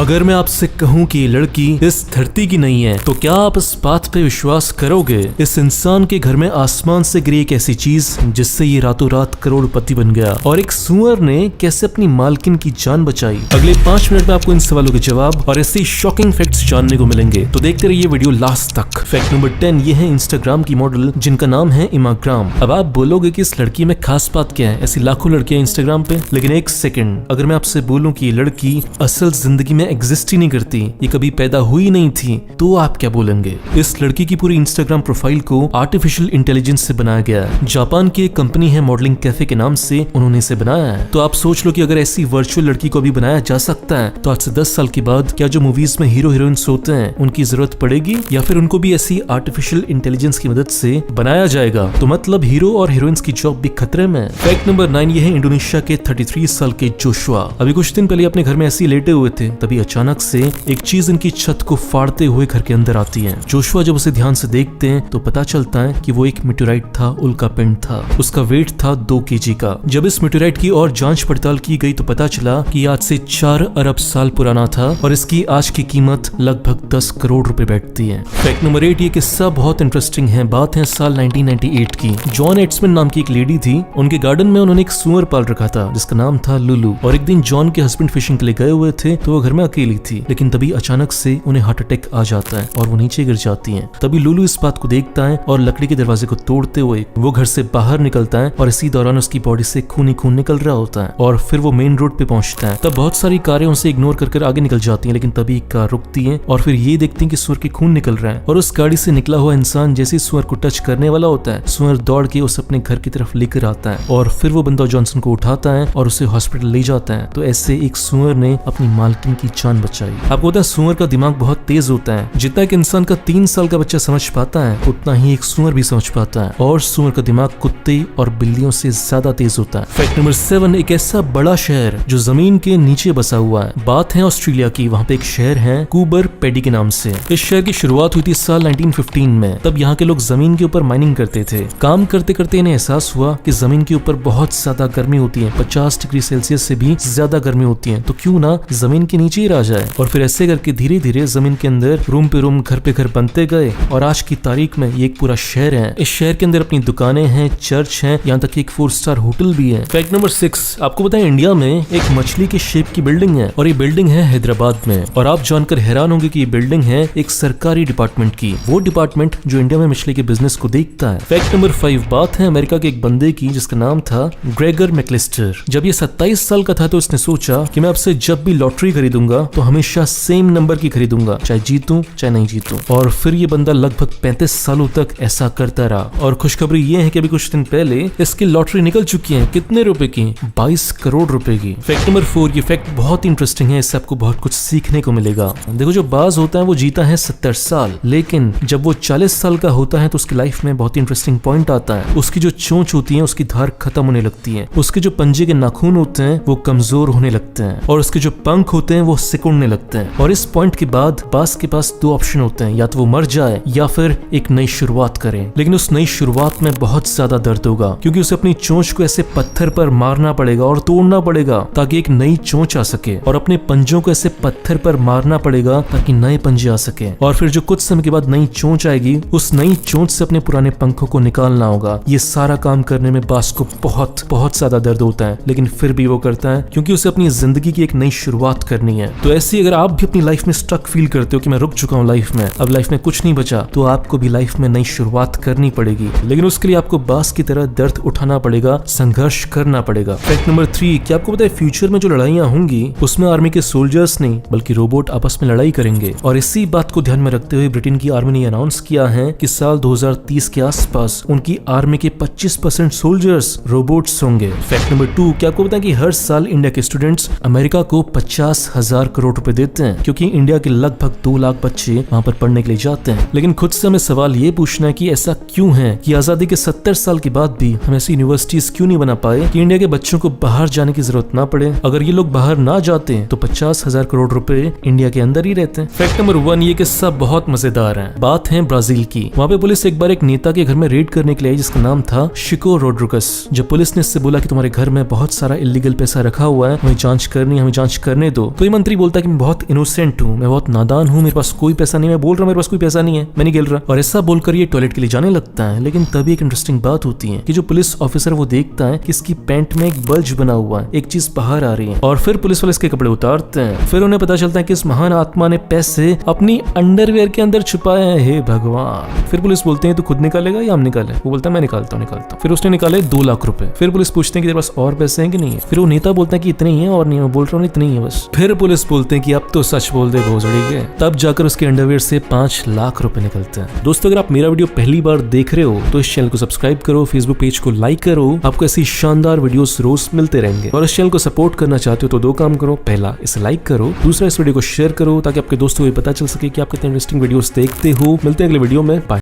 अगर मैं आपसे कहूँ कि ये लड़की इस धरती की नहीं है तो क्या आप इस बात पे विश्वास करोगे? इस इंसान के घर में आसमान से गिरी एक ऐसी चीज जिससे ये रातों रात करोड़पति बन गया, और एक सुअर ने कैसे अपनी मालकिन की जान बचाई। अगले 5 मिनट में आपको इन सवालों के जवाब और ऐसे शॉकिंग फैक्ट्स जानने को मिलेंगे, तो देखते रहिए वीडियो लास्ट तक। फैक्ट नंबर 10, ये है इंस्टाग्राम की मॉडल जिनका नाम है इमाग्राम। अब आप बोलोगे कि इस लड़की में खास बात क्या है, ऐसी लाखों लड़कियां इंस्टाग्राम पे, लेकिन एक सेकंड, अगर मैं आपसे बोलूं कि ये लड़की असल जिंदगी में एग्जिस्ट ही नहीं करती, ये कभी पैदा हुई नहीं थी, तो आप क्या बोलेंगे? इस लड़की की पूरी इंस्टाग्राम प्रोफाइल को आर्टिफिशियल इंटेलिजेंस से बनाया गया है। जापान की एक कंपनी है मॉडलिंग कैफे के नाम से उन्होंने इसे बनाया है। तो आप सोच लो कि अगर ऐसी वर्चुअल लड़की को भी बनाया जा सकता है तो आज से 10 साल के बाद क्या जो मूवीज में हीरो हीरोइंस होते हैं उनकी जरूरत पड़ेगी, या फिर उनको भी ऐसी आर्टिफिशियल इंटेलिजेंस की मदद से बनाया जाएगा? तो मतलब हीरो और हीरोइंस की जॉब भी खतरे में। फैक्ट नंबर 9, ये है इंडोनेशिया के 33 साल के जोशुआ। अभी कुछ दिन पहले अपने घर में ऐसे लेटे हुए थे, तभी अचानक से एक चीज इनकी छत को फाड़ते हुए घर के अंदर आती है। जोशुआ जब उसे ध्यान से देखते हैं तो पता चलता है कि वो एक मेटेओराइट था, उल्का पिंड था। उसका वेट था 2 kg का। जब इस मेटेओराइट की और जांच पड़ताल की गई तो पता चला कि आज से 4 अरब साल पुराना था और इसकी आज की कीमत लगभग 10 करोड़ रुपए बैठती है। फैक्ट नंबर 8, ये किस्सा बहुत इंटरेस्टिंग है। बात है साल 1998 की। जॉन एड्समैन नाम की एक लेडी थी, उनके गार्डन में उन्होंने एक सुअर पाल रखा था जिसका नाम था लुलू। और एक दिन जॉन के हस्बैंड फिशिंग के लिए गए हुए थे तो वो घर में अकेली थी, लेकिन तभी अचानक से उन्हें हार्ट अटैक आ जाता है और वो नीचे गिर जाती हैं। तभी लुलू इस बात को देखता है और लकड़ी के दरवाजे को तोड़ते हुए वो घर से बाहर निकलता है, और इसी दौरान उसकी बॉडी से खून ही खून निकल रहा होता है। और फिर वो मेन रोड पे पहुंचता है। तब बहुत सारी कारें उसे इग्नोर कर आगे निकल जाती हैं, लेकिन तभी एक कार रुकती है और फिर ये देखती है कि सुअर के खून निकल रहा है। और उस गाड़ी से निकला हुआ इंसान जैसे सुअर को टच करने वाला होता है, सुअर दौड़ के उसे अपने घर की तरफ लेकर आता है और फिर वो बंदा जॉनसन को उठाता है और उसे हॉस्पिटल ले जाता है। तो ऐसे एक सुअर ने अपनी मालकिन की जान बचाई। आपको पता है सुअर का दिमाग बहुत तेज होता है। जितना एक इंसान का 3 साल का बच्चा समझ पाता है उतना ही एक सुअर भी समझ पाता है, और सुअर का दिमाग कुत्ते और बिल्लियों से ज्यादा तेज होता है। फैक्ट नंबर 7, एक ऐसा बड़ा शहर जो जमीन के नीचे बसा हुआ है। बात है ऑस्ट्रेलिया की। वहाँ पे एक शहर है कूबर पेडी के नाम से। इस शहर की शुरुआत हुई थी साल 1915 में। तब यहाँ के लोग जमीन के ऊपर माइनिंग करते थे। काम करते करते इन्हें एहसास हुआ कि जमीन के ऊपर बहुत ज्यादा गर्मी होती है, 50 डिग्री सेल्सियस से भी ज्यादा गर्मी होती है, तो क्यों ना जमीन के नीचे ही रह जाए। और फिर ऐसे करके धीरे धीरे जमीन के अंदर रूम पे रूम, घर पे घर बनते गए, और आज की तारीख में ये एक पूरा शहर है। इस शहर के अंदर अपनी दुकानें हैं, चर्च हैं, यहाँ तक एक 4 स्टार होटल भी है। फैक्ट नंबर 6, आपको पता है इंडिया में एक मछली के शेप की बिल्डिंग है, और ये बिल्डिंग है हैदराबाद में। और आप जानकर हैरान होंगे कि ये बिल्डिंग है एक सरकारी डिपार्टमेंट की, वो डिपार्टमेंट जो इंडिया में मछली के बिजनेस को देखता है। फैक्ट नंबर 5, बात है अमेरिका के एक बंदे की जिसका नाम था ग्रेगर मैक्लिस्टर। जब ये 27 साल का था तो उसने सोचा कि मैं आपसे जब भी लॉटरी खरीदूंगा तो हमेशा सेम नंबर की खरीदूंगा, चाहे जीतूं चाहे नहीं जीतूं। और फिर ये बंदा लगभग 35 सालों तक ऐसा करता रहा। और खुशखबरी ये है कि अभी कुछ दिन पहले इसकी लॉटरी निकल चुकी है। कितने रुपए की? 22 करोड़ रुपए की। फैक्ट नंबर 4, ये फैक्ट बहुत इंटरेस्टिंग है, इससे आपको बहुत कुछ सीखने को मिलेगा। देखो, जो बाज होता है वो जीता है 70 साल, लेकिन जब वो 40 साल का होता है तो उसकी लाइफ में बहुत इंटरेस्टिंग पॉइंट आता है। उसकी जो चोंच होती है उसकी धार खत्म होने लगती है, उसके जो पंजे के नाखून होते हैं वो कमजोर होने लगते हैं, और उसके जो पंख होते हैं वो सिकुड़ने लगते हैं। और इस पॉइंट के बाद बाज के पास 2 ऑप्शन होते हैं, या तो वो मर जाए या फिर एक नई शुरुआत करे। लेकिन उस नई शुरुआत में बहुत ज्यादा दर्द होगा, क्योंकि उसे अपनी चोंच को ऐसे पत्थर पर मारना पड़ेगा और तोड़ना पड़ेगा ताकि एक नई चोंच आ सके, और अपने पंजों को ऐसे पत्थर पर मारना पड़ेगा ताकि नए पंजे आ सके। और फिर जो कुछ समय के बाद नई चोंच आएगी, उस नई चोंच से अपने पुराने पंखों को निकालना होगा। ये सारा काम करने में बाज को बहुत बहुत ज्यादा दर्द होता है, लेकिन फिर भी वो करता है क्योंकि उसे अपनी जिंदगी की एक नई शुरुआत करनी है। तो ऐसे अगर आप भी अपनी लाइफ में स्टक फील करते हो कि मैं रुक चुका हूँ लाइफ में, अब लाइफ में कुछ नहीं बचा, तो आपको भी लाइफ में नई शुरुआत करनी पड़ेगी, लेकिन उसके लिए आपको बाज की तरह दर्द उठाना पड़ेगा, संघर्ष करना पड़ेगा। फैक्ट नंबर 3, क्या आपको पता है फ्यूचर में जो लड़ाइयाँ होंगी उसमें आर्मी के सोल्जर्स नहीं बल्कि रोबोट आपस में लड़ाई करेंगे। और इसी बात को ध्यान में रखते हुए ब्रिटेन की आर्मी ने अनाउंस किया है कि साल 2030 के आसपास उनकी आर्मी के 25% सोल्जर्स रोबोट्स होंगे। फैक्ट नंबर 2, क्या आपको पता है कि हर साल इंडिया के स्टूडेंट्स अमेरिका को 50,000 करोड़ रुपए देते हैं, क्योंकि इंडिया के लगभग 2 लाख बच्चे वहाँ पर पढ़ने के लिए जाते हैं। लेकिन खुद से हमें सवाल ये पूछना है कि ऐसा क्यों है कि आजादी के 70 साल के बाद भी हम ऐसी यूनिवर्सिटीज क्यों नहीं बना पाए कि इंडिया के बच्चों को बाहर जाने की जरूरत ना पड़े। अगर ये लोग बाहर ना जाते तो 50,000 करोड़ रुपए इंडिया के अंदर ही रहते हैं। फैक्ट नंबर 1, ये किस्सा बहुत मजेदार है। बात है ब्राजील की। वहाँ पे पुलिस एक बार एक नेता के घर में रेड करने के लिए आई जिसका नाम था शिको रोड्रिगस। जब पुलिस ने इससे बोला कि तुम्हारे घर में बहुत सारा इलीगल पैसा रखा हुआ है, हमें जांच करनी, हमें जांच करने दो, तो ये मंत्री फिर बोलता है कि मैं बहुत इनोसेंट हूँ, मैं बहुत नादान हूँ, मेरे पास कोई पैसा नहीं, मैं बोल रहा हूँ मेरे पास कोई पैसा नहीं है, मैं नहीं खेल रहा। और ऐसा बोलकर ये टॉयलेट के लिए जाने लगता है। लेकिन तभी एक इंटरेस्टिंग बात होती है कि जो पुलिस ऑफिसर वो देखता है कि इसकी पैंट में एक बल्ज बना हुआ है, एक चीज बाहर आ रही है। और फिर पुलिस वाले इसके कपड़े उतारते हैं। फिर उन्हें पता चलता है कि इस महान आत्मा ने पैसे अपनी अंडरवेयर के अंदर छुपाए हैं। हे भगवान। फिर पुलिस बोलते हैं तो खुद निकालेगा या हम निकाले? वो बोलता है मैं निकालता हूँ। फिर उसने निकाले 2 लाख रुपए। फिर पुलिस पूछते हैं कि तेरे पास और पैसे हैं कि नहीं है? फिर वो नेता बोलता है कि इतने ही है और नहीं है। बोल रहा हूँ इतने ही है बस। फिर पुलिस बोलते हैं कि अब तो सच बोल दे भोसड़ी के। तब जाकर उसके अंडरवेयर से 5 लाख रुपए निकलते हैं। दोस्तों अगर आप मेरा वीडियो पहली बार देख रहे हो तो इस चैनल को सब्सक्राइब करो, फेसबुक पेज को लाइक करो, आपको ऐसी शानदार वीडियोस रोज मिलते रहेंगे। और इस चैनल को सपोर्ट करना चाहते हो तो 2 काम करो, पहला इसे लाइक करो, दूसरा इस वीडियो को शेयर करो ताकि आपके दोस्तों को पता चल सके कि आप कितने इंटरेस्टिंग वीडियोस देखते हो। मिलते हैं अगले वीडियो में। बाय।